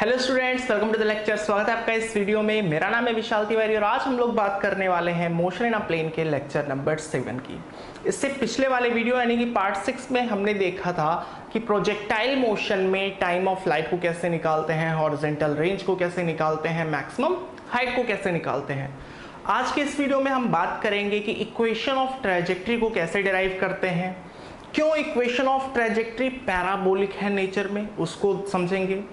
Hello students, welcome to the lecture. स्वागत है आपका इस वीडियो में। मेरा नाम है विशाल तिवारी और आज हम लोग बात करने वाले हैं मोशन इन अ प्लेन के लेक्चर नंबर 7 की। इससे पिछले वाले वीडियो यानी कि पार्ट 6 में हमने देखा था कि प्रोजेक्टाइल मोशन में टाइम ऑफ फ्लाइट को कैसे निकालते हैं, हॉरिजॉन्टल रेंज को कैसे निकालते हैं, मैक्सिमम हाइट को कैसे निकालते हैं। आज के इस वीडियो में हम बात करेंगे कि इक्वेशन ऑफ ट्रैजेक्टरी को कैसे डिराइव करते हैं, क्यों इक्वेशन ऑफ ट्रैजेक्टरी पैराबोलिक है नेचर में, उसको समझेंगे,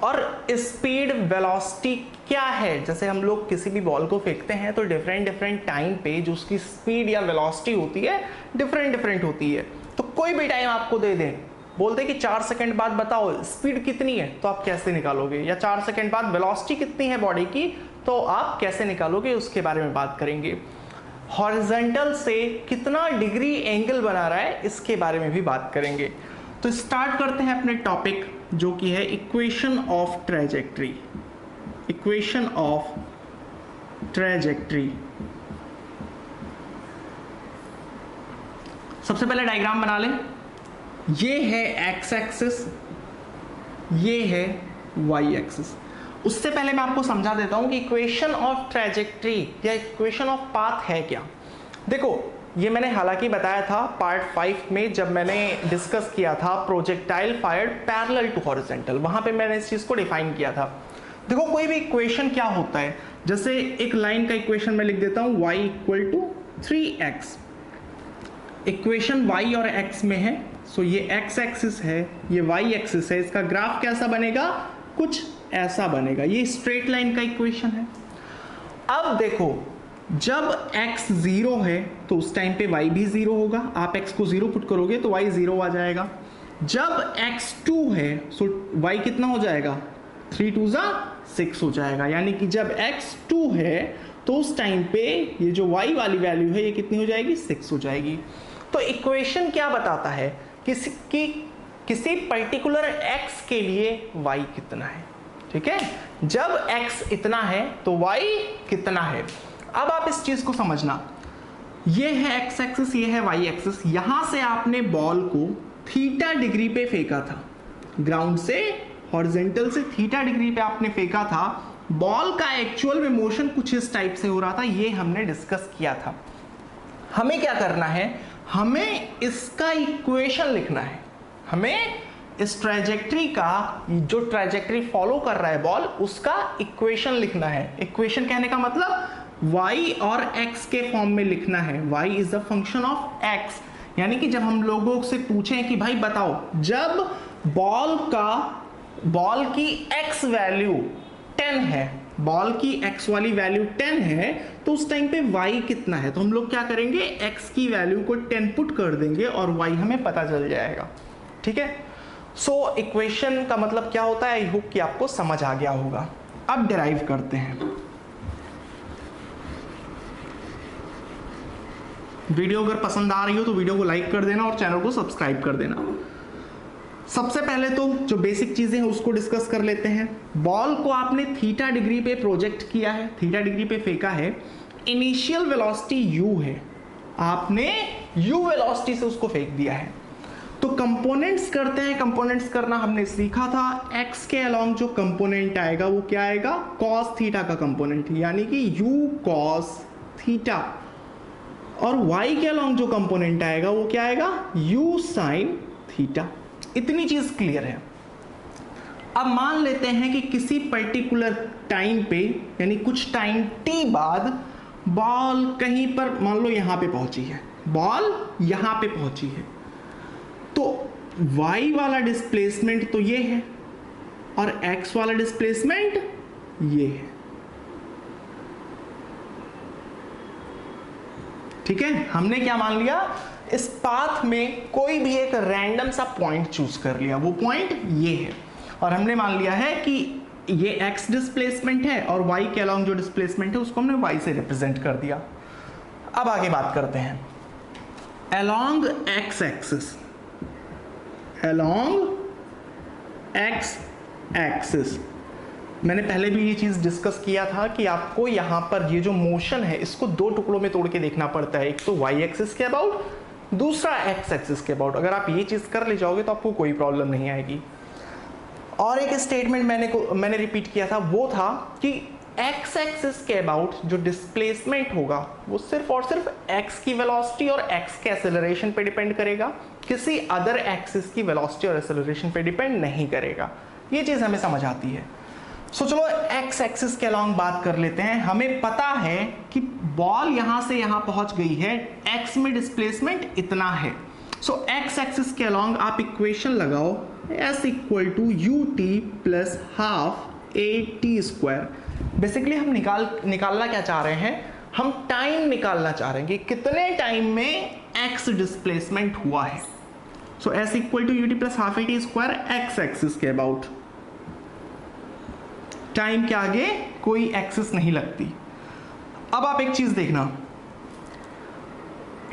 और स्पीड वेलोसिटी क्या है। जैसे हम लोग किसी भी बॉल को फेंकते हैं तो डिफरेंट टाइम पे जो उसकी स्पीड या वेलोसिटी होती है डिफरेंट होती है। तो कोई भी टाइम आपको दे दें, बोलते कि 4 सेकंड बाद बताओ स्पीड कितनी है, तो आप कैसे निकालोगे, या 4 सेकंड बाद वेलोसिटी कितनी है बॉडी की, तो आप कैसे निकालोगे, उसके बारे में बात करेंगे। हॉरिजॉन्टल से कितना डिग्री एंगल बना रहा है, इसके बारे में भी बात करेंगे। तो स्टार्ट करते हैं अपने टॉपिक जो कि है equation of trajectory. Equation of trajectory. सबसे पहले डायग्राम बना लें। ये है एक्स एक्सिस, ये है वाई एक्सिस। उससे पहले मैं आपको समझा देता हूं कि इक्वेशन ऑफ ट्रैजेक्टरी या इक्वेशन ऑफ पाथ है क्या। देखो, ये मैंने हालांकि बताया था पार्ट 5 में जब मैंने डिस्कस किया था projectile fired parallel to horizontal, वहां पे मैंने इस चीज को डिफाइन किया था। देखो, कोई भी इक्वेशन क्या होता है, जैसे एक लाइन का इक्वेशन मैं लिख देता हूं y = 3x। इक्वेशन y और x में है, सो ये x एक्सिस है, ये y एक्सिस है। इसका ग्राफ कैसा बनेगा, कुछ ऐसा बनेगा। ये स्ट्रेट लाइन का इक्वेशन है। अब देखो, जब x 0 है तो उस टाइम पे y भी 0 होगा। आप x को 0 पुट करोगे तो y 0 आ जाएगा। जब x 2 है तो y कितना हो जाएगा, 3 2 6 हो जाएगा। यानी कि जब x 2 है तो उस टाइम पे ये जो y वाली वैल्यू है ये कितनी हो जाएगी, 6 हो जाएगी। तो इक्वेशन क्या बताता है किसी पर्टिकुलर x के लिए y कितना है। ठीक है, जब x इतना है तो y कितना है। अब आप इस चीज को समझना, ये है x एक्सिस, ये है y एक्सिस। यहां से आपने बॉल को थीटा डिग्री पे फेंका था, ग्राउंड से हॉरिजॉन्टल से थीटा डिग्री पे आपने फेंका था। बॉल का एक्चुअल में मोशन कुछ इस टाइप से हो रहा था, ये हमने डिस्कस किया था। हमें क्या करना है, हमें इसका इक्वेशन लिखना है। हमें इस ट्रैजेक्टरी का, जो ट्रैजेक्टरी फॉलो कर रहा है बॉल, उसका इक्वेशन लिखना है। इक्वेशन कहने का मतलब y और x के फॉर्म में लिखना है। y is the function of x। यानी कि जब हम लोगों से पूछें कि भाई बताओ, जब बॉल की x वैल्यू 10 है, बॉल की x वाली वैल्यू 10 है, तो उस टाइम पे y कितना है, तो हम लोग क्या करेंगे, x की वैल्यू को 10 पुट कर देंगे और y हमें पता चल जाएगा। ठीक है, सो इक्वेशन का मतलब क्या होता है, आई होप कि आपको समझ आ गया होगा। अब डिराइव करते हैं। वीडियो अगर पसंद आ रही हो तो वीडियो को लाइक कर देना और चैनल को सब्सक्राइब कर देना। सबसे पहले तो जो बेसिक चीजें हैं उसको डिस्कस कर लेते हैं। बॉल को आपने थीटा डिग्री पे प्रोजेक्ट किया है, थीटा डिग्री पे फेंका है। इनिशियल वेलोसिटी u है, आपने u वेलोसिटी से उसको फेंक दिया है। तो कंपोनेंट्स करते हैं। कंपोनेंट्स करना हमने सीखा था। x के अलोंग जो कंपोनेंट आएगा वो क्या आएगा, cos थीटा का कंपोनेंट, यानी कि u cos थीटा। और y के अलोंग जो कंपोनेंट आएगा वो क्या आएगा, u sin थीटा। इतनी चीज क्लियर है। अब मान लेते हैं कि किसी पर्टिकुलर टाइम पे, यानी कुछ टाइम t बाद, बॉल कहीं पर मान लो यहां पे पहुंची है, बॉल यहां पे पहुंची है, तो y वाला डिस्प्लेसमेंट तो ये है और x वाला डिस्प्लेसमेंट ये है। ठीक है, हमने क्या मान लिया, इस पाथ में कोई भी एक रैंडम सा पॉइंट चूज कर लिया, वो पॉइंट ये है, और हमने मान लिया है कि ये x डिस्प्लेसमेंट है और y के अलोंग जो डिस्प्लेसमेंट है उसको हमने y से रिप्रेजेंट कर दिया। अब आगे बात करते हैं along x axis. Along x axis मैंने पहले भी ये चीज डिस्कस किया था कि आपको यहां पर ये जो मोशन है इसको दो टुकड़ों में तोड़ के देखना पड़ता है। एक तो y एक्सिस के अबाउट, दूसरा x एक्सिस के अबाउट। अगर आप ये चीज कर ले जाओगे तो आपको कोई प्रॉब्लम नहीं आएगी। और एक स्टेटमेंट मैंने रिपीट किया था, वो था कि एक्स एक्सिस के अबाउट जो डिस्प्लेसमेंट होगा वो सिर्फ और सिर्फ एक्स की वेलोसिटी और एक्स के एक्सेलरेशन पे डिपेंड करेगा, किसी अदर एक्सिस की वेलोसिटी और एक्सेलरेशन पे डिपेंड नहीं करेगा। ये चीज हमें समझ आती है। सो चलो एक्स एक्सिस के अलॉन्ग बात कर लेते हैं। हमें पता है कि बॉल यहां से यहां पहुंच गई है, एक्स में डिस्प्लेसमेंट इतना है। सो एक्स एक्सिस के अलॉन्ग आप इक्वेशन लगाओ, s equal to u t plus half a t square. Basically हम निकालना क्या चाह रहे हैं, हम टाइम निकालना चाह रहे हैं कि कितने टाइम में x डिस्प्लेसमेंट हुआ है। So s equal to u t plus half a t square x axis के अबाउट। टाइम के आगे कोई एक्सिस नहीं लगती। अब आप एक चीज देखना,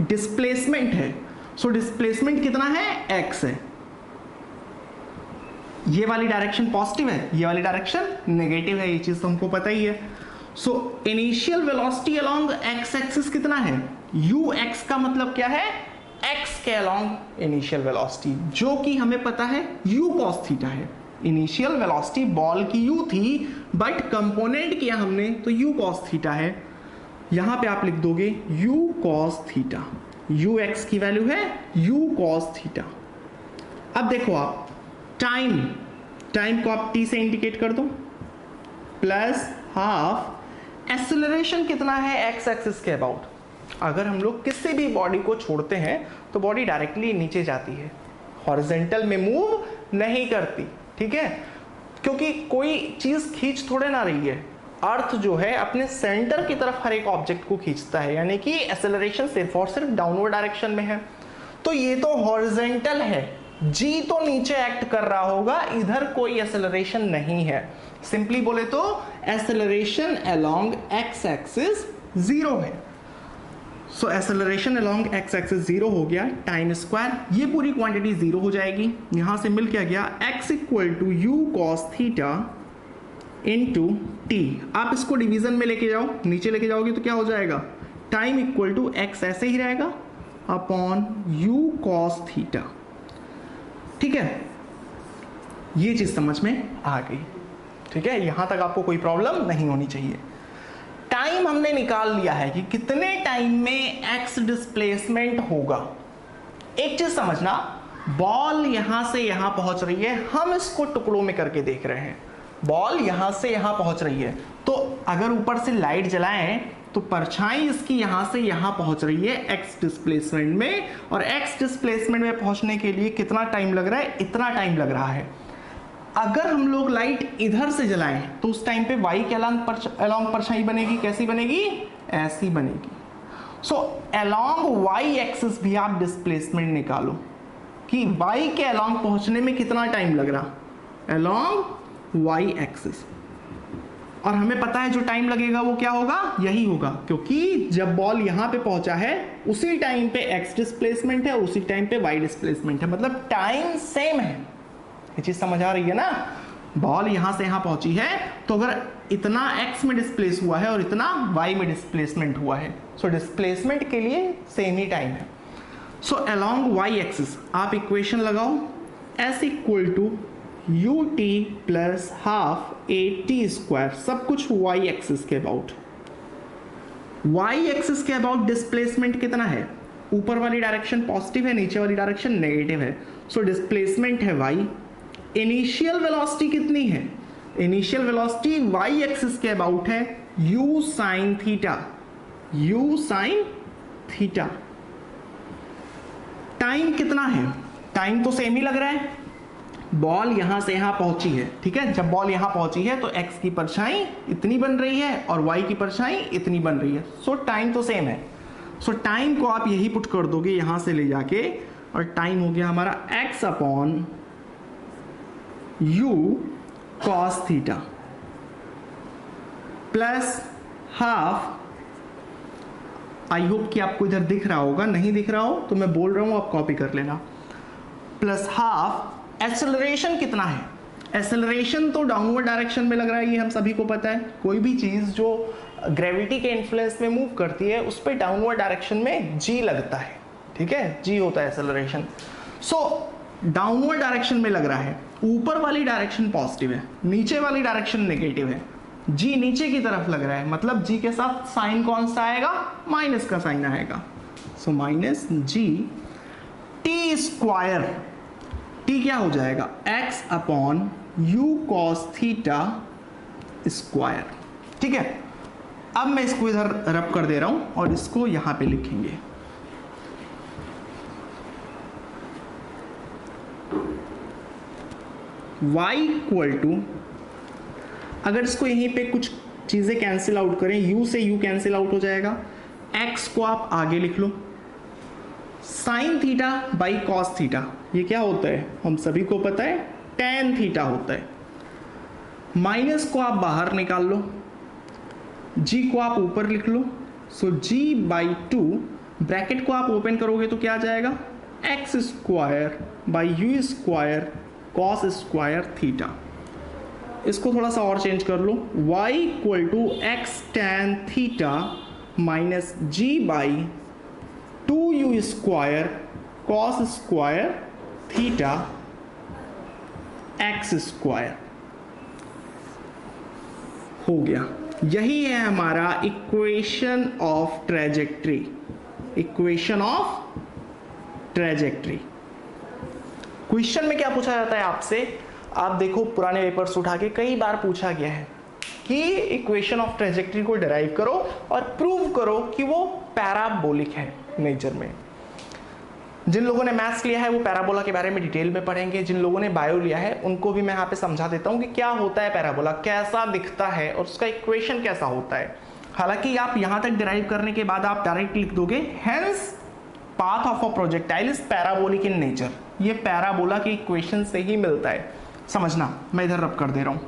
डिस्प्लेसमेंट है, सो डिस्प्लेसमेंट कितना है, x है। ये वाली डायरेक्शन पॉजिटिव है, ये वाली डायरेक्शन नेगेटिव है, ये चीज तो हमको पता ही है। So initial velocity along X axis कितना है, ux का मतलब क्या है, x के अलोंग इनिशियल वेलोसिटी, जो कि हमें पता है u cos थीटा है। इनिशियल वेलोसिटी बॉल की u थी, बट कंपोनेंट किया हमने तो u cos थीटा है। यहां पे आप लिख दोगे u cos थीटा, ux की वैल्यू है u cos थीटा। अब देखो आप टाइम को आप t से इंडिकेट कर दो, प्लस हाफ एक्सेलरेशन कितना है x एक्सिस के अबाउट। अगर हम लोग किसी भी बॉडी को छोड़ते हैं तो बॉडी डायरेक्टली नीचे जाती है, हॉरिजॉन्टल में मूव नहीं करती, ठीक है, क्योंकि कोई चीज खींच थोड़े ना रही है। अर्थ जो है अपने सेंटर की तरफ हर एक ऑब्जेक्ट को खींचता है, यानी कि एक्सेलरेशन सिर्फ और सिर्फ डाउनवर्ड डायरेक्शन में है। तो ये तो हॉरिजॉन्टल है, जी तो नीचे एक्ट कर रहा होगा, इधर कोई एक्सेलरेशन नहीं है। सिंपली बोले तो acceleration along X axis zero है। So acceleration along X axis zero हो गया, टाइम स्क्वायर, ये पूरी क्वांटिटी जीरो हो जाएगी। यहां से मिल क्या गया, x equal to u cos theta into t. आप इसको डिवीजन में लेके जाओ, नीचे लेके जाओगे तो क्या हो जाएगा, टाइम इक्वल टू x ऐसे ही रहेगा अपॉन यू कॉस थीटा। ठीक है, ये चीज समझ में आ गई, ठीक है, यहां तक आपको कोई प्रॉब्लम नहीं होनी चाहिए। टाइम हमने निकाल लिया है कि कितने टाइम में x डिस्प्लेसमेंट होगा। एक चीज समझना, बॉल यहां से यहां पहुंच रही है, हम इसको टुकड़ों में करके देख रहे हैं। बॉल यहां से यहां पहुंच रही है, तो अगर ऊपर से लाइट जलाएं तो परछाई इसकी यहां से यहां पहुंच रही है x डिस्प्लेसमेंट में, और x डिस्प्लेसमेंट में पहुंचने के लिए कितना टाइम लग रहा है, इतना टाइम लग रहा है। अगर हम लोग लाइट इधर से जलाएं तो उस टाइम पे y के अलोंग परछाई बनेगी, कैसी बनेगी, ऐसी बनेगी। सो अलोंग y एक्सिस भी आप डिस्प्लेसमेंट निकालो कि y के अलोंग पहुंचने में कितना टाइम लग रहा, अलोंग y एक्सिस। और हमें पता है जो टाइम लगेगा वो क्या होगा, यही होगा, क्योंकि जब बॉल यहां पे पहुंचा है उसी टाइम पे x डिस्प्लेसमेंट है, उसी टाइम पे y डिस्प्लेसमेंट है, मतलब टाइम सेम है। ये चीज समझ आ रही है ना, बॉल यहां से यहां पहुंची है, तो अगर इतना x में डिस्प्लेस हुआ है और इतना y में डिस्प्लेसमेंट हुआ है, सो डिस्प्लेसमेंट के लिए सेम ही टाइम है। सो अलोंग y एक्सिस आप इक्वेशन लगाओ, s equal to u t plus half a t square, सब कुछ y एक्सिस के अबाउट। y एक्सिस के अबाउट डिस्प्लेसमेंट कितना है, ऊपर वाली डायरेक्शन पॉजिटिव है, नीचे वाली डायरेक्शन नेगेटिव है, सो डिस्प्लेसमेंट है y। इनिशियल वेलोसिटी कितनी है, इनिशियल वेलोसिटी y एक्सिस के अबाउट है u sine theta, u sine theta. Time कितना है, टाइम तो सेम ही लग रहा है, बॉल यहां से यहां पहुंची है, ठीक है, जब बॉल यहां पहुंची है तो x की परछाई इतनी बन रही है और y की परछाई इतनी बन रही है, सो टाइम तो सेम है। सो टाइम को आप यही पुट कर दोगे यहां से ले जाके, और टाइम हो गया हमारा x upon u cos theta plus half. I hope कि आपको इधर दिख रहा होगा, नहीं दिख रहा हो तो मैं बोल रहा हूं आप कॉपी कर लेना, प्लस हाफ। एक्सेलरेशन कितना है, एक्सेलरेशन तो डाउनवर्ड डायरेक्शन में लग रहा है, ये हम सभी को पता है। कोई भी चीज जो ग्रेविटी के इन्फ्लुएंस में मूव करती है उस पर डाउनवर्ड डायरेक्शन में g लगता है, ठीक है, g होता है एक्सेलरेशन। सो डाउनवर्ड डायरेक्शन में लग रहा है, ऊपर वाली डायरेक्शन पॉजिटिव है, नीचे वाली डायरेक्शन नेगेटिव है, जी नीचे की तरफ लग रहा है, मतलब जी के साथ साइन कौन सा आएगा, माइनस का साइन आएगा। सो minus G T square, T क्या हो जाएगा, x upon you cos theta square. ठीक है, अब मैं इसको इधर रब कर दे रहा हूं और इसको यहां पे लिखेंगे। y इक्वल टू, अगर इसको यहीं पे कुछ चीजें कैंसिल आउट करें, u से u कैंसिल आउट हो जाएगा, x को आप आगे लिख लो, sine theta by cos theta, ये क्या होता है हम सभी को पता है, tan थीटा होता है। माइनस को आप बाहर निकाल लो, g को आप ऊपर लिख लो, सो g बाई 2, ब्रैकेट को आप ओपन करोगे तो क्या आ जाएगा, x square by u square cos square theta. इसको थोड़ा सा और चेंज कर लो, y equal to x tan theta minus g by 2u square cos square theta x square हो गया। यही है हमारा equation of trajectory, equation of trajectory. Question में क्या पूछा जाता है आपसे, आप देखो पुराने पेपर्स उठा के कई बार पूछा गया है कि इक्वेशन ऑफ ट्रेजेक्ट्री को डिराइव करो और प्रूव करो कि वो पैराबोलिक है नेचर में। जिन लोगों ने मैथ्स लिया है वो पैराबोला के बारे में डिटेल में पढ़ेंगे, जिन लोगों ने बायो लिया है उनको भी मैं यहाँ पे समझा देता हूँ कि क्या होता है पैराबोला, कैसा दिखता है और उसका इक्वेशन कैसा होता है। हालांकि आप यहाँ तक डिराइव करने के बाद आप डायरेक्ट लिख दोगे hence path of a projectile is parabolic in nature, ये पैराबोला के इक्वेशन से ही मिलता है। समझना, मैं इधर रब कर दे रहा हूं।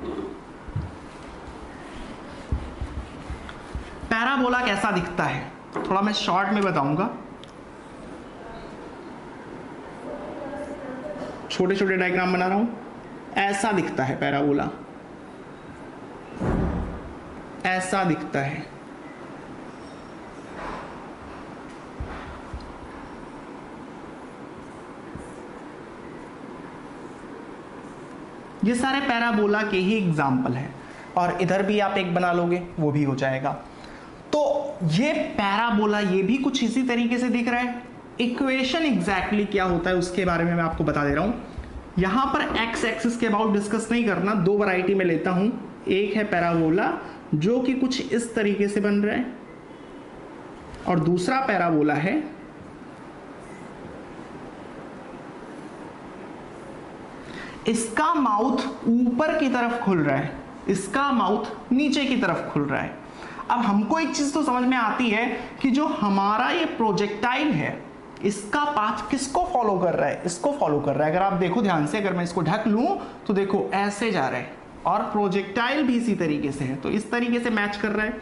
पैराबोला कैसा दिखता है थोड़ा मैं शॉर्ट में बताऊंगा, छोटे छोटे डायग्राम बना रहा हूं। ऐसा दिखता है पैराबोला, ऐसा दिखता है। ये सारे पैराबोला के ही एग्जाम्पल हैं और इधर भी आप एक बना लोगे वो भी हो जाएगा। तो ये पैराबोला ये भी कुछ इसी तरीके से दिख रहा है। इक्वेशन एग्जैक्टली क्या होता है उसके बारे में मैं आपको बता दे रहा हूं। यहां पर एक्स एक्सिस के अबाउट डिस्कस नहीं करना, दो वैरायटी में लेता हूं। एक है पैराबोला जो कि कुछ इस तरीके से बन रहा है और दूसरा पैराबोला है इसका माउथ ऊपर की तरफ खुल रहा है, इसका माउथ नीचे की तरफ खुल रहा है। अब हमको एक चीज तो समझ में आती है कि जो हमारा ये प्रोजेक्टाइल है इसका पाथ किसको फॉलो कर रहा है, इसको फॉलो कर रहा है। अगर आप देखो ध्यान से, अगर मैं इसको ढक लूं तो देखो ऐसे जा रहा है और प्रोजेक्टाइल भी इसी तरीके से है, तो इस तरीके से मैच कर रहा है।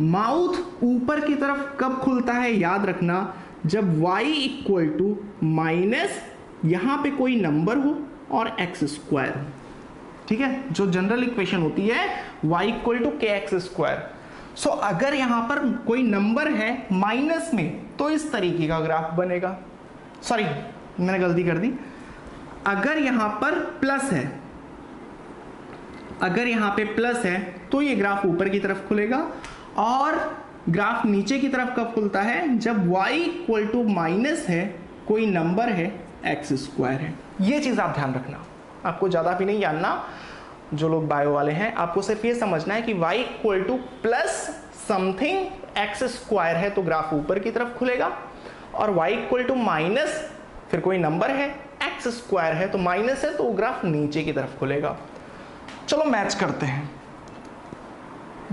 माउथ ऊपर की तरफ कब खुलता है याद रखना, जब y इक्वल टू माइनस यहां पे कोई नंबर हो और एक्स स्क्वायर, ठीक है, जो जनरल इक्वेशन होती है y इक्वल टू के एक्स स्क्वायर। सो अगर यहां पर कोई नंबर है माइनस में तो इस तरीके का ग्राफ बनेगा। सॉरी मैंने गलती कर दी, अगर यहां पर प्लस है, अगर यहां पे प्लस है तो ये ग्राफ ऊपर की तरफ खुलेगा और ग्राफ नीचे की तरफ कब खुलता है, जब y इक्वल टू माइनस है, कोई नंबर है, एक्स स्क्वायर है। ये चीज आप ध्यान रखना, आपको ज्यादा भी नहीं जानना। जो लोग बायो वाले हैं आपको सिर्फ ये समझना है कि y equal two plus something x square है तो ग्राफ ऊपर की तरफ खुलेगा, और y इक्वल टू माइनस फिर कोई नंबर है एक्स स्क्वायर है तो माइनस है तो ग्राफ नीचे की तरफ खुलेगा। चलो मैच करते हैं।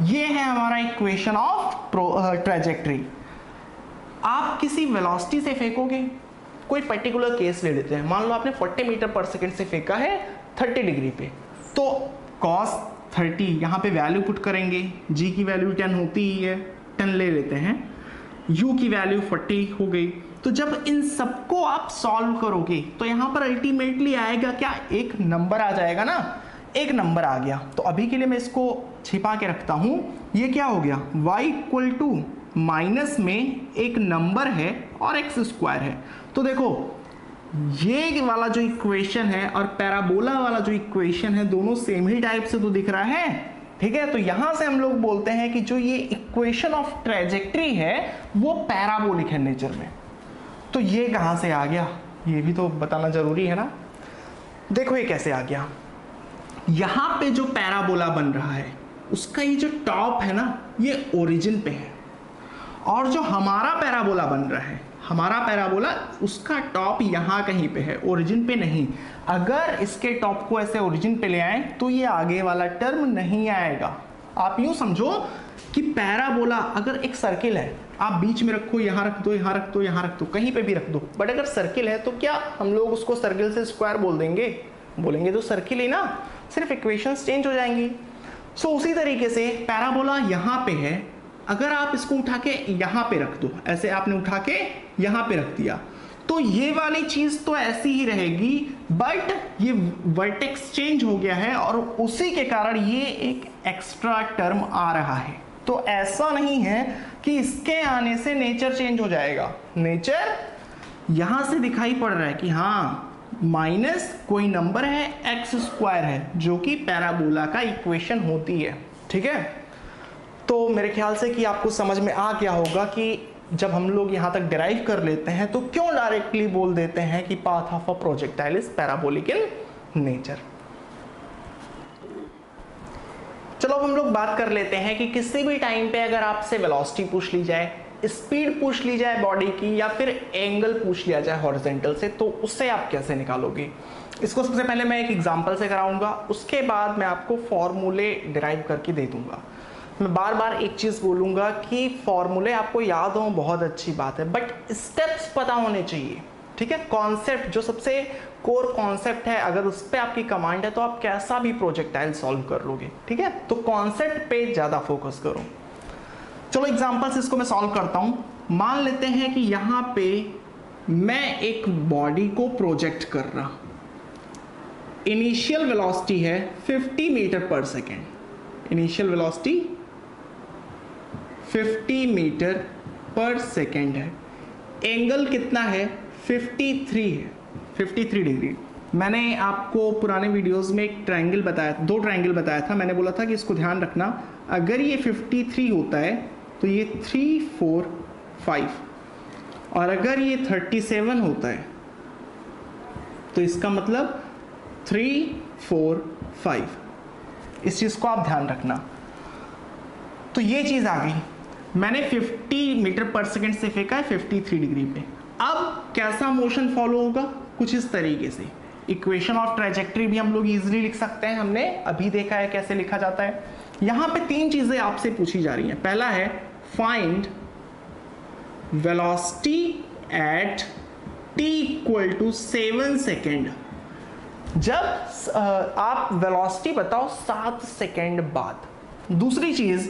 ये है हमारा इक्वेशन ऑफ ट्रेजेक्ट्री। आप किसी वेलोसिटी से फेंकोगे, कोई पर्टिकुलर केस ले लेते हैं, मान लो आपने 40 मीटर पर सेकंड से फेंका है 30 डिग्री पे, तो cos 30 यहाँ पे वैल्यू पुट करेंगे, g की वैल्यू 10 होती ही है, 10 ले लेते हैं, u की वैल्यू 40 हो गई। तो जब इन सबको आप सॉल्व करोगे तो यहाँ पर अल्टीमेटली आएगा क्या, एक नंबर आ जाएगा ना, एक नंबर आ गया। तो अभी के लिए मैं इसको छिपा के रखता हूं। ये क्या हो गया, y इक्वल टू माइनस में एक नंबर है और एक्स स्क्वायर है। तो देखो ये वाला जो इक्वेशन है और पैराबोला वाला जो इक्वेशन है दोनों सेम ही टाइप से तो दिख रहा है, ठीक है। तो यहां से हम लोग बोलते हैं कि जो ये इक्वेशन ऑफ ट्रेजेक्ट्री है वो पैराबोलिक है नेचर में। तो ये कहां से आ गया, ये भी तो बताना जरूरी है ना। देखो ये कैसे आ गया, यहां पे जो पैराबोला बन रहा है उसका ये जो टॉप है ना ये ओरिजिन पे है, और जो हमारा पैराबोला बन रहा है, हमारा पैराबोला उसका टॉप यहाँ कहीं पे है, ओरिजिन पे नहीं। अगर इसके टॉप को ऐसे ओरिजिन पे ले आए तो ये आगे वाला टर्म नहीं आएगा। आप यूं समझो कि पैराबोला अगर एक सर्किल है, आप बीच में रखो, यहाँ रख दो, यहाँ रख दो, यहाँ रख दो, कहीं पे भी रख दो, बट अगर सर्किल है तो क्या हम लोग उसको सर्किल से स्क्वायर बोल देंगे? बोलेंगे तो सर्किल ही ना, सिर्फ इक्वेशंस चेंज हो जाएंगी। सो उसी तरीके से पैराबोला यहाँ पे है, अगर आप इसको उठा के यहां पे रख दो, ऐसे आपने उठा के यहां पे रख दिया, तो ये वाली चीज तो ऐसी ही रहेगी, बट ये वर्टेक्स चेंज हो गया है और उसी के कारण ये एक एक्स्ट्रा टर्म आ रहा है। तो ऐसा नहीं है कि इसके आने से नेचर चेंज हो जाएगा। नेचर यहां से दिखाई पड़ रहा है कि हाँ माइनस कोई नंबर है, एक्स स्क्वायर है, जो कि पैराबोला का इक्वेशन होती है, ठीक है। तो मेरे ख्याल से कि आपको समझ में आ गया होगा कि जब हम लोग यहाँ तक डिराइव कर लेते हैं तो क्यों डायरेक्टली बोल देते हैं कि path of a projectile is parabolic in nature. चलो अब हम लोग बात कर लेते हैं कि किसी भी टाइम पे अगर आपसे वेलोसिटी पूछ ली जाए, स्पीड पूछ ली जाए बॉडी की, या फिर एंगल पूछ लिया जाए हॉरिजॉन्टल से, तो उससे आप कैसे निकालोगे। इसको सबसे पहले मैं एक एग्जांपल से कराऊंगा, उसके बाद मैं आपको फॉर्मूले डिराइव करके दे दूंगा। मैं बार बार एक चीज बोलूंगा कि फॉर्मूले आपको याद हो बहुत अच्छी बात है, बट स्टेप्स पता होने चाहिए, ठीक है। कॉन्सेप्ट जो सबसे कोर कॉन्सेप्ट है, अगर उस पर आपकी कमांड है तो आप कैसा भी प्रोजेक्टाइल सॉल्व कर लोगे, ठीक है। तो कॉन्सेप्ट पे ज्यादा फोकस करो। चलो एग्जांपल से इसको मैं सॉल्व करता हूं। मान लेते हैं कि यहां पे मैं एक बॉडी को प्रोजेक्ट कर रहा, इनिशियल वेलोसिटी है 50 मीटर पर सेकेंड, इनिशियल वेलोसिटी 50 मीटर पर सेकेंड है, एंगल कितना है 53 है, 53 डिग्री। मैंने आपको पुराने वीडियोस में एक ट्रायंगल बताया, दो ट्रायंगल बताया था, मैंने बोला था कि इसको ध्यान रखना, अगर ये 53 होता है तो ये 3, 4, 5, और अगर ये 37 होता है तो इसका मतलब 3, 4, 5। इस चीज को आप ध्यान रखना। तो ये चीज आ गई, मैंने 50 मीटर पर सेकेंड से फेंका है 53 डिग्री पे। अब कैसा मोशन फॉलो होगा, कुछ इस तरीके से। इक्वेशन ऑफ ट्रेजेक्ट्री भी हम लोग इजीली लिख सकते हैं, हमने अभी देखा है कैसे लिखा जाता है। यहां पे तीन चीजें आपसे पूछी जा रही हैं। पहला है find velocity at t equal to 7 second. जब आप वेलोसिटी बताओ 7 सेकेंड बाद। दूसरी चीज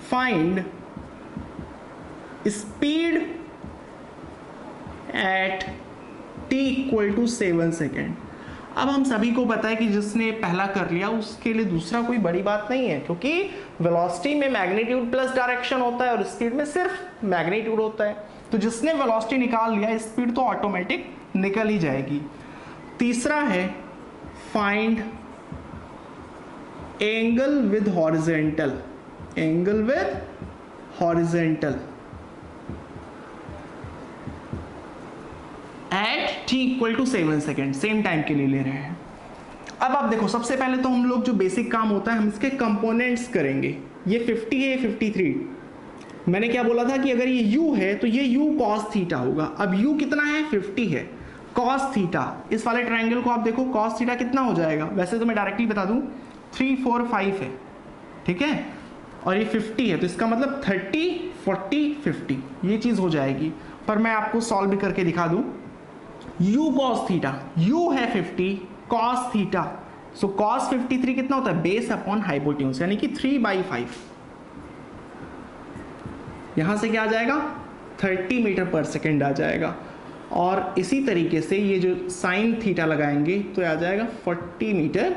find speed at t equal to 7 second. अब हम सभी को पता है कि जिसने पहला कर लिया उसके लिए दूसरा कोई बड़ी बात नहीं है, क्योंकि वेलोसिटी में मैग्नीट्यूड प्लस डायरेक्शन होता है और स्पीड में सिर्फ मैग्नीट्यूड होता है। तो जिसने वेलोसिटी निकाल लिया स्पीड तो ऑटोमेटिक निकल ही जाएगी। तीसरा है find angle with horizontal, angle with horizontal at t equal to 7 second, same time के लिए ले रहे हैं। अब आप देखो, सबसे पहले तो हम लोग जो बेसिक काम होता है हम इसके कंपोनेंट्स करेंगे। ये 50 है, 53। मैंने क्या बोला था कि अगर ये u है तो ये u cos थीटा होगा। अब u कितना है 50 है, cos थीटा, इस वाले ट्रायंगल को आप देखो cos थीटा कितना हो जाएगा, वैसे तो मैं डायरेक्टली बता दूं 3, 4, 5 है, ठीक है, और ये 50 है तो इसका मतलब 30, 40, 50 ये चीज हो जाएगी। पर मैं आपको सॉल्व भी करके दिखा दूं। u cos थीटा, u है 50, cos थीटा, सो cos 53 कितना होता है, बेस अपॉन हाइपोटेन्यूज, यानी कि 3/5। यहां से क्या आ जाएगा 30 मीटर पर सेकेंड आ जाएगा। और इसी तरीके से ये जो साइन थीटा लगाएंगे तो आ जाएगा 40 मीटर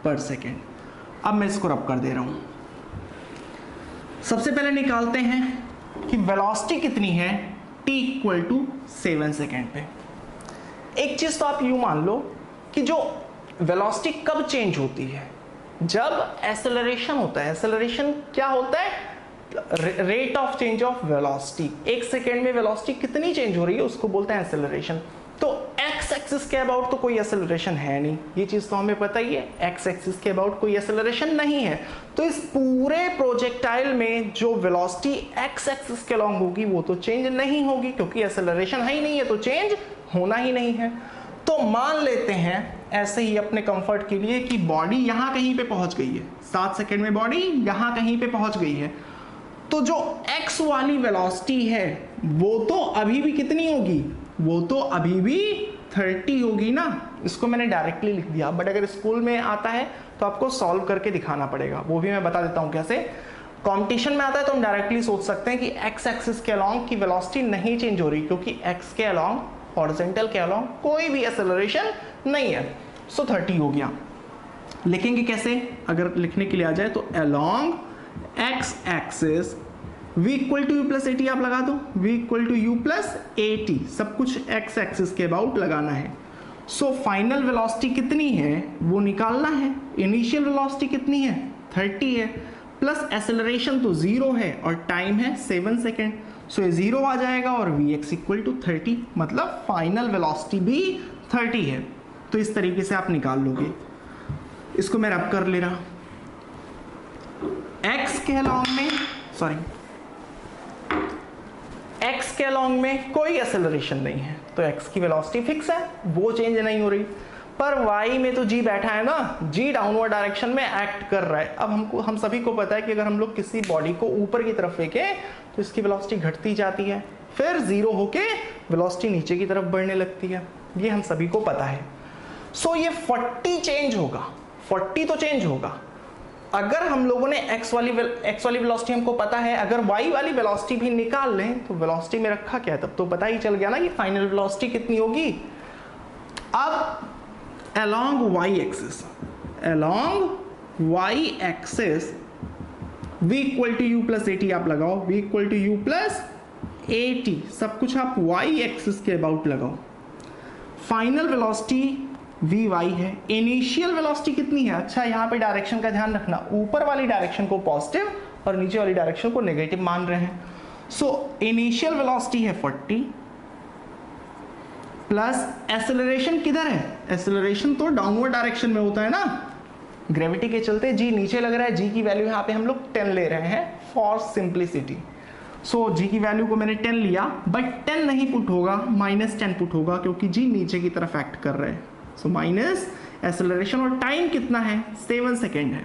पर सेकेंड। अब मैं इसको रब कर दे रहा हूं। सबसे पहले निकालते हैं कि वेलोसिटी कितनी है t इक्वल टू 7 सेकेंड पे। एक चीज तो आप यूं मान लो कि जो वेलोसिटी कब चेंज होती है, जब एक्सेलरेशन होता है। एक्सेलरेशन क्या होता है? Rate of change of velocity. एक सेकेंड में वेलोसिटी कितनी चेंज हो रही है उसको बोलते हैं एक्सेलरेशन। तो एक्स एक्सिस के अबाउट तो कोई एक्सेलरेशन है नहीं, ये चीज तो हमें पता ही है। एक्स एक्सिस के अबाउट कोई एक्सेलरेशन नहीं है, तो इस पूरे प्रोजेक्टाइल में जो वेलोसिटी एक्स एक्सिस के अलोंग होगी वो तो चेंज नहीं होगी, क्योंकि एक्सेलरेशन है ही नहीं है, तो चेंज होना ही नहीं है। तो मान लेते हैं ऐसे ही अपने कंफर्ट के लिए कि बॉडी यहां कहीं पे पहुंच गई है, 7 सेकंड में बॉडी यहां कहीं पे पहुंच गई है, तो जो x वाली वेलोसिटी है वो तो अभी भी कितनी होगी? वो तो अभी भी 30 होगी ना। इसको मैंने डायरेक्टली लिख दिया, बट अगर स्कूल में आता है तो आपको सॉल्व करके दिखाना पड़ेगा, वो भी मैं बता देता हूं कैसे। कंपटीशन में आता है तो हम डायरेक्टली सोच सकते हैं कि x एक्सिस के अलोंग की वेलोसिटी नहीं चेंज हो रही, क्योंकि x के अलोंग, हॉरिजॉन्टल के अलोंग कोई भी एक्सेलरेशन नहीं है। सो 30 हो गया। लिखेंगे कैसे? अगर लिखने के लिए आ जाए तो along x axis v equal to u plus A t आप लगा दो, v equal to u plus A T, सब कुछ x एक्सिस के अबाउट लगाना है। सो फाइनल वेलोसिटी कितनी है वो निकालना है। इनिशियल वेलोसिटी कितनी है? 30 है, प्लस एक्सेलरेशन तो 0 है और टाइम है 7 सेकेंड। सो ये 0 आ जाएगा और vx इक्वल टू 30, मतलब फाइनल वेलोसिटी भी 30 है। तो इस तरीके से आप निकाल लोगे। इसको मैं रब कर ले रहा, x के अलोंग में, सॉरी x के अलोंग में कोई एक्सेलरेशन नहीं है, तो x की वेलोसिटी फिक्स है, वो चेंज नहीं हो रही। पर y में तो g बैठा है ना, g डाउनवर्ड डायरेक्शन में एक्ट कर रहा है। अब हम सभी को पता है कि अगर हम लोग किसी बॉडी को ऊपर की तरफ फेंकें तो इसकी वेलोसिटी घटती जाती है, फिर 0 होके वेलोसिटी नीचे की तरफ बढ़ने लगती है, ये हम सभी को पता है। सो ये 40 चेंज होगा, 40 तो चेंज होगा। अगर हम लोगों ने x वाली वेलोसिटी हमको पता है, अगर y वाली वेलोसिटी भी निकाल लें तो वेलोसिटी में रखा क्या है, तब तो पता ही चल गया ना कि फाइनल वेलोसिटी कितनी होगी। अब along y axis v equal to u plus A t आप लगाओ, v equal to u plus A T, सब कुछ आप y एक्सिस के अबाउट लगाओ। फाइनल वेलोसिटी vy है, इनिशियल वेलोसिटी कितनी है? अच्छा यहाँ पे डायरेक्शन का ध्यान रखना, ऊपर वाली डायरेक्शन को पॉजिटिव और नीचे वाली डायरेक्शन को नेगेटिव मान रहे हैं। सो इनिशियल वेलोसिटी है 40 प्लस एक्सेलरेशन किधर है? एक्सेलरेशन तो डाउनवर्ड डायरेक्शन में होता है ना, ग्रेविटी के चलते g नीचे लग रहा है, g की वैल्यू यहाँ पे हम लोग 10 ले रहे हैं फॉर सिंप्लिसिटी। सो g की वैल्यू को मैंने 10 लिया, बट 10 नहीं पुट होगा, -10 पुट होगा, क्योंकि g नीचे की तरफ एक्ट कर रहा है। सो माइनस एक्सेलरेशन, और टाइम कितना है? 7 सेकेंड है।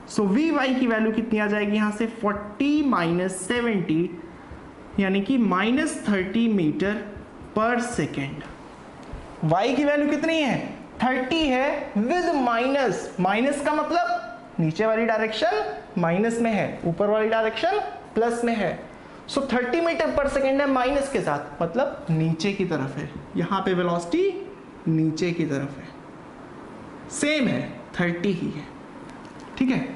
सो vy की वैल्यू कितनी आ जाएगी यहाँ से? 40 माइनस 70, यानी कि -30 मीटर पर सेकेंड। y की वैल्यू कितनी है? 30 है विद माइनस, माइनस का मतलब नीचे वाली डायरेक्शन माइनस में है, ऊपर वाली डायरेक्शन प्लस में है। सो 30 मीटर पर सेकेंड है माइनस के साथ, मतलब नीचे की तरफ है। यहाँ पे वेलोसिटी नीचे की तरफ है, सेम है, 30 ही है। ठीक है,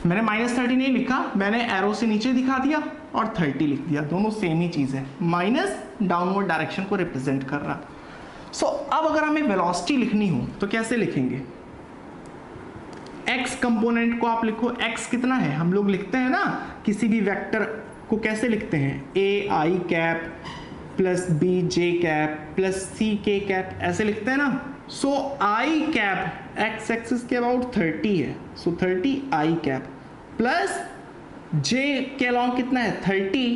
मैंने -30 नहीं लिखा, मैंने एरो से नीचे दिखा दिया और 30 लिख दिया, दोनों सेम ही चीज है, माइनस डाउनवर्ड डायरेक्शन को रिप्रेजेंट कर रहा। सो अब अगर हमें वेलोसिटी लिखनी हो तो कैसे लिखेंगे? x कंपोनेंट को आप लिखो, x कितना है? हम लोग लिखते हैं ना किसी भी वेक्टर को, कैसे लिखते हैं? a i cap plus b j cap plus c k cap, ऐसे लिखते हैं ना। सो i कैप x एक्सिस के अबाउट 30 है, सो 30 i कैप प्लस j के अलोंग कितना है? 30,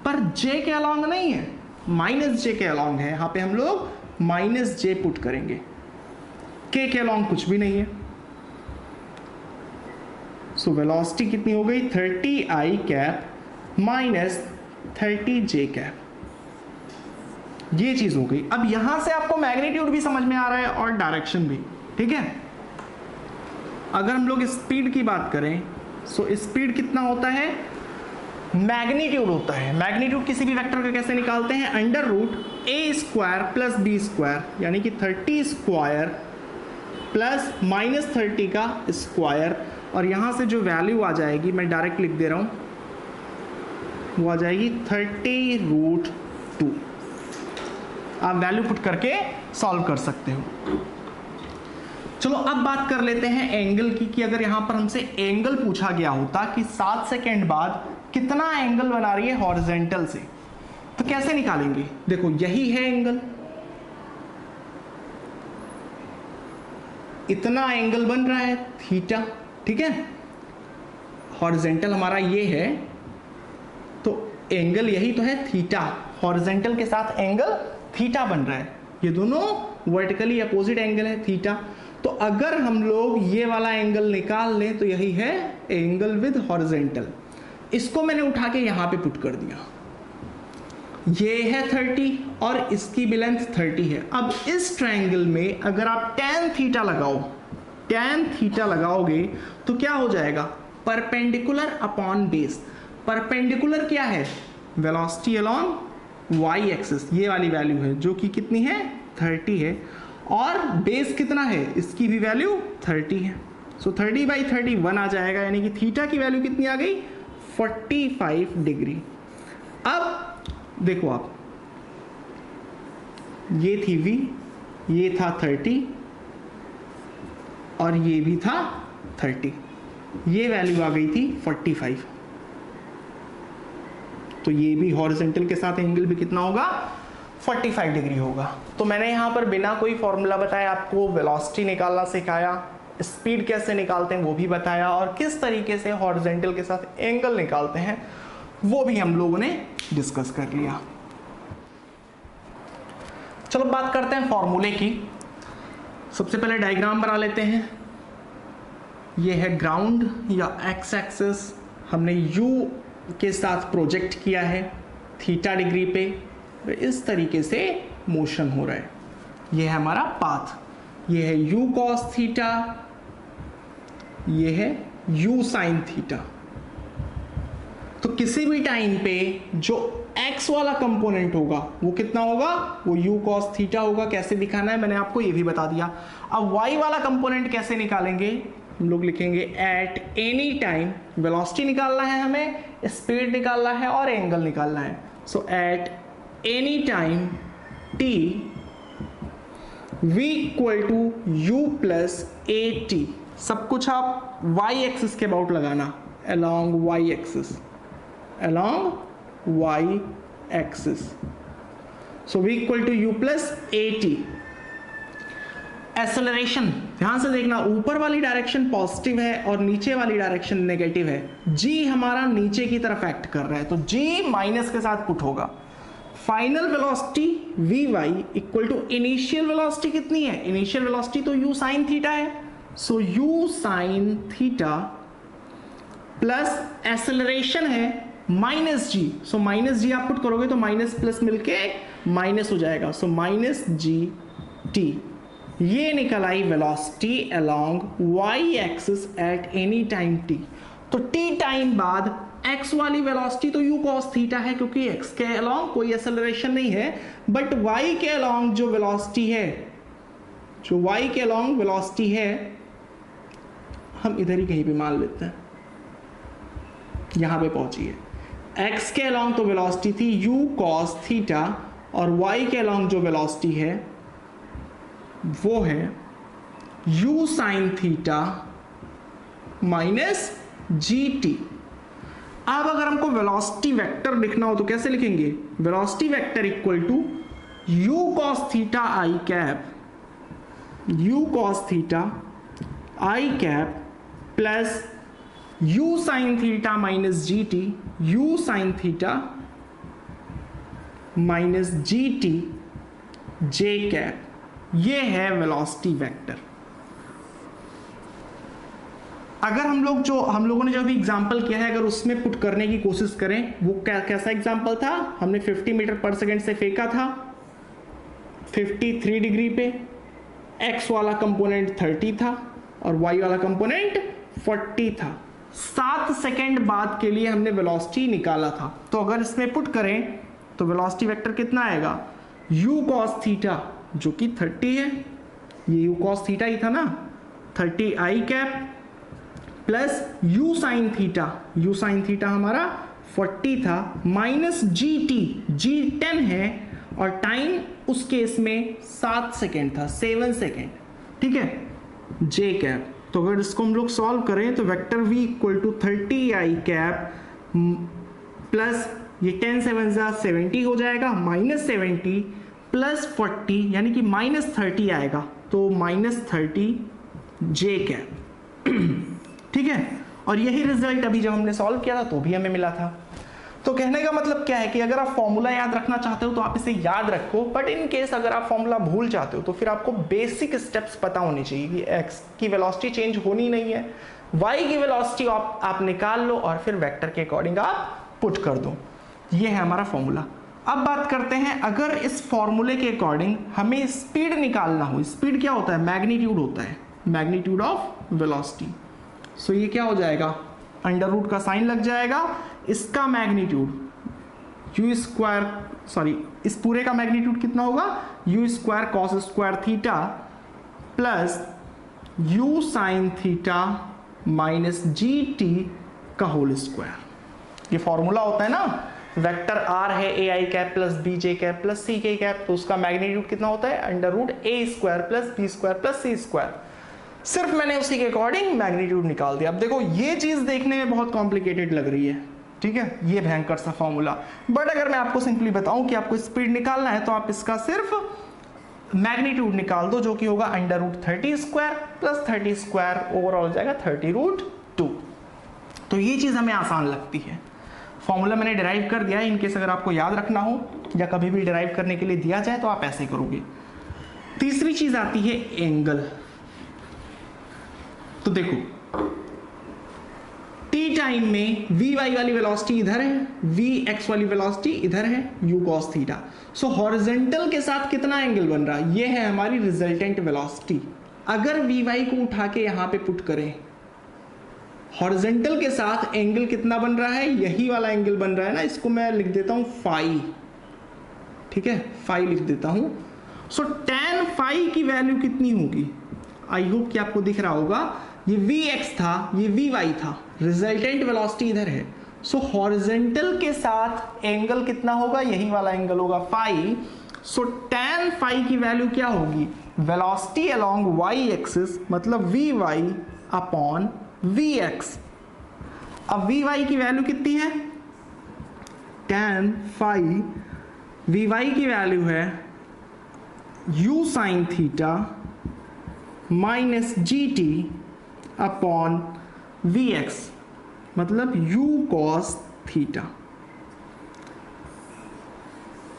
पर j के अलोंग नहीं है, माइनस j के अलोंग है। यहाँ पे हम लोग माइनस j पुट करेंगे, k के अलोंग कुछ भी नहीं है। सो वेलोसिटी कितनी हो गई? 30 i cap minus 30 j cap, ये चीज हो गई। अब यहां से आपको मैग्नीट्यूड भी समझ में आ रहा है और डायरेक्शन भी, ठीक है। अगर हम लोग स्पीड की बात करें, सो स्पीड कितना होता है? मैग्नीट्यूड होता है। मैग्नीट्यूड किसी भी वेक्टर का कैसे निकालते हैं? Under root a square plus b square, यानी कि 30 स्क्वायर प्लस -30 का स्क्वायर, और यहां से जो वैल्यू आ जाएगी मैं डायरेक्ट लिख दे रहा हूं, वो आ जाएगी 30√2। आप वैल्यू पुट करके सॉल्व कर सकते हो। चलो अब बात कर लेते हैं एंगल की, कि अगर यहां पर हमसे एंगल पूछा गया होता कि 7 सेकेंड बाद कितना एंगल बना रही है हॉरिजेंटल से, तो कैसे निकालेंगे। देखो यही है एंगल, इतना एंगल बन रहा है थीटा, ठीक है, हॉरिजेंटल हमारा ये है, तो एंगल यही तो है थीटा, हॉरिजेंटल के साथ एंगल थीटा बन रहा है, ये दोनों वर्टिकली अपोजिट एंगल है थीटा। तो अगर हम लोग ये वाला एंगल निकाल लें तो यही है एंगल विद हॉरिजेंटल। इसको मैंने उठा के यहां पे पुट कर दिया, ये है 30 और इसकी भी लेंथ 30 है। अब इस ट्रायंगल में अगर आप tan थीटा लगाओ, tan थीटा लगाओगे तो क्या हो जाएगा, परपेंडिकुलर अपॉन बेस। परपेंडिकुलर क्या है, वेलोसिटी अलोंग y एक्सिस, ये वाली वैल्यू है जो कि कितनी है 30 है, और बेस कितना है, इसकी भी वैल्यू 30 है। सो 30/31 आ जाएगा, यानी कि थीटा की वैल्यू कितनी आ गई 45 डिग्री। अब देखो आप, ये थी v, ये था 30 और ये भी था 30, ये वैल्यू आ गई थी 45। तो ये भी हॉरिजॉन्टल के साथ एंगल भी कितना होगा 45 डिग्री होगा। तो मैंने यहां पर बिना कोई फॉर्मूला बताया आपको वेलोसिटी निकालना सिखाया, स्पीड कैसे निकालते हैं वो भी बताया, और किस तरीके से हॉरिजॉन्टल के साथ एंगल निकालते हैं वो भी हम लोगों ने डिस्कस कर लिया। चलो बात करते हैं फॉर्मूले की। सबसे पहले डायग्राम बना लेते हैं। ये है ग्राउंड या एक्स एक्सिस, हमने यू के साथ प्रोजेक्ट किया है थीटा डिग्री पे, इस तरीके से मोशन हो रहा है। ये है हमारा पाथ, ये है यू कॉस थीटा, ये है यू साइन थीटा। तो किसी भी टाइम पे जो x वाला कंपोनेंट होगा वो कितना होगा, वो u cos थीटा होगा। कैसे दिखाना है मैंने आपको ये भी बता दिया। अब y वाला कंपोनेंट कैसे निकालेंगे, हम लोग लिखेंगे एट एनी टाइम, वेलोसिटी निकालना है हमें, स्पीड निकालना है और एंगल निकालना है। So at any time t v equal to u plus A T, सब कुछ आप y एक्सिस के अबाउट लगाना, along y axis, along y axis. So v equal to u plus at. Acceleration ध्यान से देखना, ऊपर वाली डायरेक्शन पॉजिटिव है और नीचे वाली डायरेक्शन नेगेटिव है। g हमारा नीचे की तरफ एक्ट कर रहा है तो g माइनस के साथ पुट होगा। Final velocity vy equal to initial velocity कितनी है, इनिशियल वेलोसिटी तो u साइन थीटा है, so u sine theta plus acceleration है minus g, so minus g आप पुट करोगे तो माइनस प्लस मिलके माइनस हो जाएगा, सो माइनस जी टी। ये निकल आई velocity along Y axis at any time T. तो टी टाइम बाद एक्स वाली वेलोसिटी तो यू कॉस थीटा है क्योंकि एक्स के अलोंग कोई एक्सेलरेशन नहीं है, बट वाई के अलोंग जो वेलोसिटी है, जो वाई के अलोंग वेलोसिटी है, हम इधर ही कहीं पे मान लेते हैं, यहां पे पहुंचिए। x के अलोंग तो वेलोसिटी थी u cos थीटा और y के अलोंग जो वेलोसिटी है वो है u sin theta minus G T. अब अगर हमको वेलोसिटी वेक्टर लिखना हो तो कैसे लिखेंगे, velocity vector equal to u cos theta i cap, u cos theta i cap plus u sin theta minus ji t, u sin theta minus ji t j cap. ये है velocity vector. अगर हम लोगों ने जो भी example किया है अगर उसमें पुट करने की कोशिश करें, वो कैसा एग्जांपल था, हमने 50 मीटर पर सेकेंड से फेंका था 53 डिग्री पे, x वाला कंपोनेंट 30 था और y वाला कंपोनेंट 40 था। 7 सेकेंड बाद के लिए हमने वेलोसिटी निकाला था। तो अगर इसमें पुट करें तो वेलोसिटी वेक्टर कितना आएगा, u cos थीटा जो कि 30 है, ये u cos थीटा ही था ना, 30 i cap plus u sin theta हमारा 40 था, माइनस जी टी, जी 10 है और टाइम उस केस में 7 सेकेंड था, 7 सेकेंड, ठीक है, जे कैप। तो अगर इसको हम लोग सॉल्व करें तो vector v equal to 30 i cap plus ये 10 7 70 हो जाएगा, -70 प्लस 40 यानी कि -30 आएगा, तो -30 जे कैप, ठीक है। और यही रिजल्ट अभी जब हमने सॉल्व किया था तो भी हमें मिला था। तो कहने का मतलब क्या है कि अगर आप फॉर्मूला याद रखना चाहते हो तो आप इसे याद रखो, बट इन केस अगर आप फॉर्मूला भूल जाते हो तो फिर आपको बेसिक स्टेप्स पता होनी चाहिए कि x की वेलोसिटी चेंज होनी नहीं है, y की वेलोसिटी आप निकाल लो और फिर वेक्टर के अकॉर्डिंग आप पुट कर दो। ये है हमारा फॉर्मूला। अब बात करते हैं, अगर इस फॉर्मूले के अकॉर्डिंग हमें स्पीड निकालना हो, स्पीड क्या होता है, मैग्नीट्यूड होता है, मैग्नीट्यूड ऑफ वेलोसिटी। सो ये क्या हो जाएगा, अंडर रूट का साइन लग जाएगा, इसका मैग्नीट्यूड यू स्क्वायर, सॉरी इस पूरे का मैग्नीट्यूड कितना होगा, U square cos square theta plus U sine theta minus जी टी का होल स्क्वायर। ये फॉर्मूला होता है ना, वेक्टर आर है A I cap plus B J cap plus C K cap, तो उसका मैग्नीट्यूड कितना होता है, under root A square plus B square plus C square. सिर्फ मैंने उसी के अकॉर्डिंग मैग्नीट्यूड निकाल दिया। अब देखो ये चीज देखने में बहुत कॉम्प्लिकेटेड लग रही है, ठीक है, ये भयंकर सा फॉर्मूला, बट अगर मैं आपको सिंपली बताऊं कि आपको स्पीड निकालना है तो आप इसका सिर्फ मैग्नीट्यूड निकाल दो, जो कि होगा under root 30 square plus 30 square, overall हो जाएगा 30√2। तो ये चीज हमें आसान लगती है। फॉर्मूला मैंने डिराइव कर दिया है, इनकेस अगर आपको याद रखना हो या कभी भी डिराइव करने के लिए दिया जाए तो आप ऐसे करोगे। तीसरी चीज आती है एंगल। तो देखो टी टाइम में वी वाई वाली वेलोसिटी इधर है, वी एक्स वाली वेलोसिटी इधर है, you cos theta. So horizontal के साथ कितना एंगल बन रहा है, ये है हमारी रिजल्टेंट वेलोसिटी। अगर वी वाई को उठा के यहां पे पुट करें, हॉरिजॉन्टल के साथ एंगल कितना बन रहा है, यही वाला एंगल बन रहा है ना, इसको मैं लिख देता हूं फाई, ठीक है, फाई लिख देता हूं। सो tan फाई की वैल्यू कितनी होगी, आई होप कि आपको दिख रहा होगा, ये Vx था, ये Vy था, रिजल्टेंट वेलोसिटी इधर है। सो हॉरिजॉन्टल के साथ एंगल कितना होगा, यही वाला एंगल होगा फाई। सो tan फाई की वैल्यू क्या होगी, वेलोसिटी अलोंग y एक्सिस मतलब Vy अपॉन Vx। अब Vy की वैल्यू कितनी है, tan फाई Vy की वैल्यू है u साइन थीटा माइनस जी टी अपॉन वी एक्स मतलब u कॉस थीटा।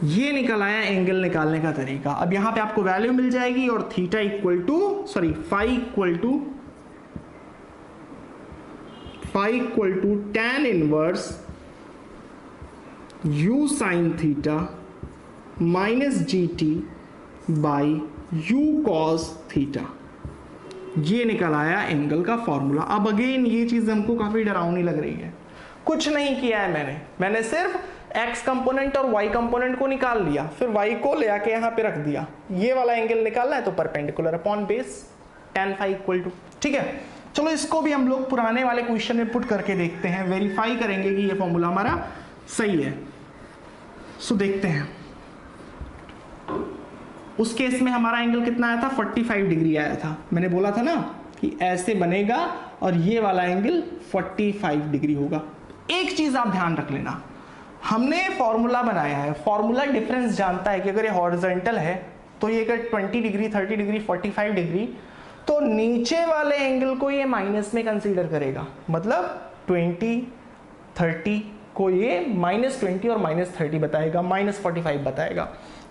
ये निकल आया एंगल निकालने का तरीका। अब यहां पे आपको वैल्यू मिल जाएगी और theta equal to phi equal to tan inverse u sine theta minus ji t by u cos theta. ये निकल आया एंगल का फॉर्मूला। अब अगेन ये चीज हमको काफी डरावनी लग रही है। कुछ नहीं किया है मैंने सिर्फ x कंपोनेंट और y कंपोनेंट को निकाल लिया, फिर y को ले आके यहाँ पे रख दिया। ये वाला एंगल निकालना है तो perpendicular upon base tan phi equal to, ठीक है। चलो इसको भी हम लोग पुराने वाले क्वेश्चन में पुट करके देखते हैं, वेरीफाई करेंगे कि ये फॉर्मूला हमारा सही है। सो देखते हैं, उस केस में हमारा एंगल कितना आया था, 45 डिग्री आया था। मैंने बोला था ना कि ऐसे बनेगा और ये वाला एंगल 45 डिग्री होगा। एक चीज आप ध्यान रख लेना, हमने फॉर्मूला बनाया है, फॉर्मूला डिफरेंस जानता है कि अगर ये हॉरिजॉन्टल है तो ये अगर 20 डिग्री 30 डिग्री 45 डिग्री, तो नीचे वाले एंगल को ये माइनस में कंसीडर करेगा, मतलब 20 30 को ये -20 और -30 बताएगा, -45 बताएगा।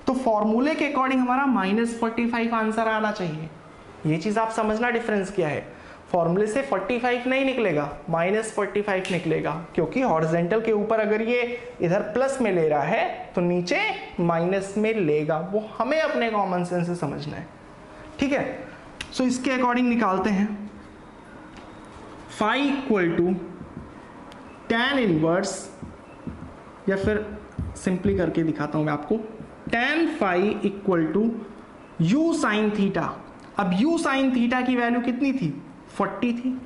तो फॉर्मूले के अकॉर्डिंग हमारा -45 आंसर आना चाहिए। ये चीज आप समझना डिफरेंस क्या है, फॉर्मूले से 45 नहीं निकलेगा, -45 निकलेगा, क्योंकि हॉरिजॉन्टल के ऊपर अगर ये इधर प्लस में ले रहा है तो नीचे माइनस में लेगा। वो हमें अपने कॉमन सेंस से समझना है, ठीक है। सो इसके अकॉर्डिंग निकालते हैं, phi equal to tan inverse, या फिर सिंपली करके दिखाता हूं मैं आपको, tan phi equal to u sine theta. अब u साइन थीटा की वैल्यू कितनी थी, 40 थी,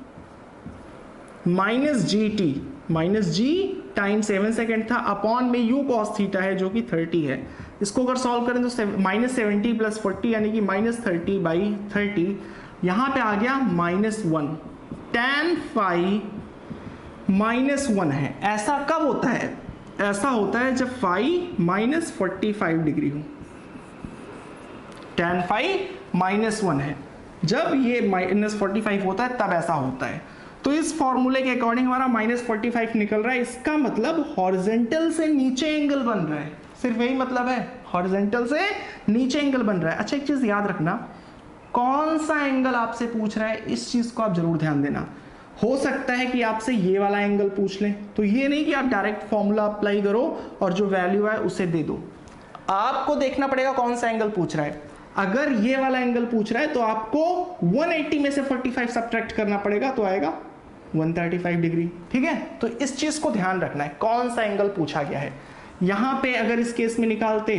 माइनस जी टाइम 7 सेकेंड था, अपॉन में u कॉस थीटा है जो कि 30 है। इसको अगर सॉल्व करें तो -70 + 40 यानी कि -30/30, यहाँ पे आ गया -1, tan phi -1 है। ऐसा कब होता है? ऐसा होता है जब phi -45 डिग्री हो। tan phi -1 है, जब ये -45 होता है तब ऐसा होता है। तो इस फॉर्मूले के अकॉर्डिंग हमारा -45 निकल रहा है, इसका मतलब हॉरिजेंटल से नीचे एंगल बन रहा है, सिर्फ यही मतलब है, हॉरिजेंटल से नीचे एंगल बन रहा है। अच्छा एक चीज याद रखना, कौन सा एंगल आपसे पूछ रहा है इस चीज को आप जरूर ध्यान देना। हो सकता है कि आपसे ये वाला एंगल पूछ लें, तो ये नहीं कि आप डायरेक्ट फॉर्मूला अप्लाई करो और जो वैल्यू है उसे दे दो, आपको देखना पड़ेगा कौन सा एंगल पूछ रहा है। अगर ये वाला एंगल पूछ रहा है तो आपको 180 में से 45 सब्ट्रैक्ट करना पड़ेगा, तो आएगा 135 डिग्री। ठीक है, तो इस चीज को ध्यान रखना है कौन सा एंगल पूछा गया है। यहां पे अगर इस केस में निकालते,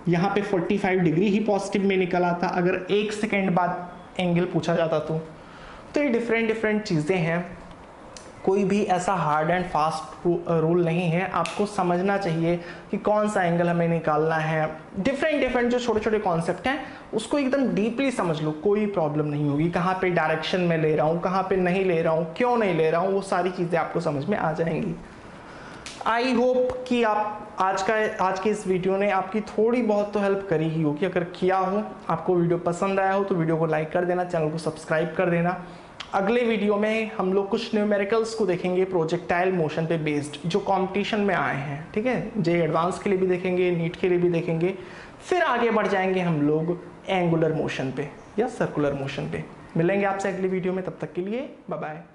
यहां पे 45 डिग्री ही पॉजिटिव में निकल आता, अगर 1 सेकेंड बाद एंगल पूछा जाता तो ये डिफरेंट चीजें हैं, कोई भी ऐसा हार्ड एंड फास्ट रूल नहीं है। आपको समझना चाहिए कि कौन सा एंगल हमें निकालना है। डिफरेंट जो छोटे छोटे कॉन्सेप्ट हैं उसको एकदम डीपली समझ लो, कोई प्रॉब्लम नहीं होगी। कहाँ पे डायरेक्शन में ले रहा हूँ, कहाँ पे नहीं ले रहा हूँ, क्यों नहीं ले रहा हूँ, वो सारी चीज़ें आपको समझ में आ जाएंगी। आई होप कि आप आज के इस वीडियो ने आपकी थोड़ी बहुत तो हेल्प करी ही होगी। अगर किया हो, आपको वीडियो पसंद आया हो तो वीडियो को लाइक कर देना, चैनल को सब्सक्राइब कर देना। अगले वीडियो में हम लोग कुछ न्यूमेरिकल्स को देखेंगे प्रोजेक्टाइल मोशन पे बेस्ड, जो कंपटीशन में आए हैं। ठीक है, जे एडवांस के लिए भी देखेंगे, नीट के लिए भी देखेंगे। फिर आगे बढ़ जाएंगे हम लोग एंगुलर मोशन पे या सर्कुलर मोशन पे। मिलेंगे आपसे अगली वीडियो में, तब तक के लिए बाय बाय।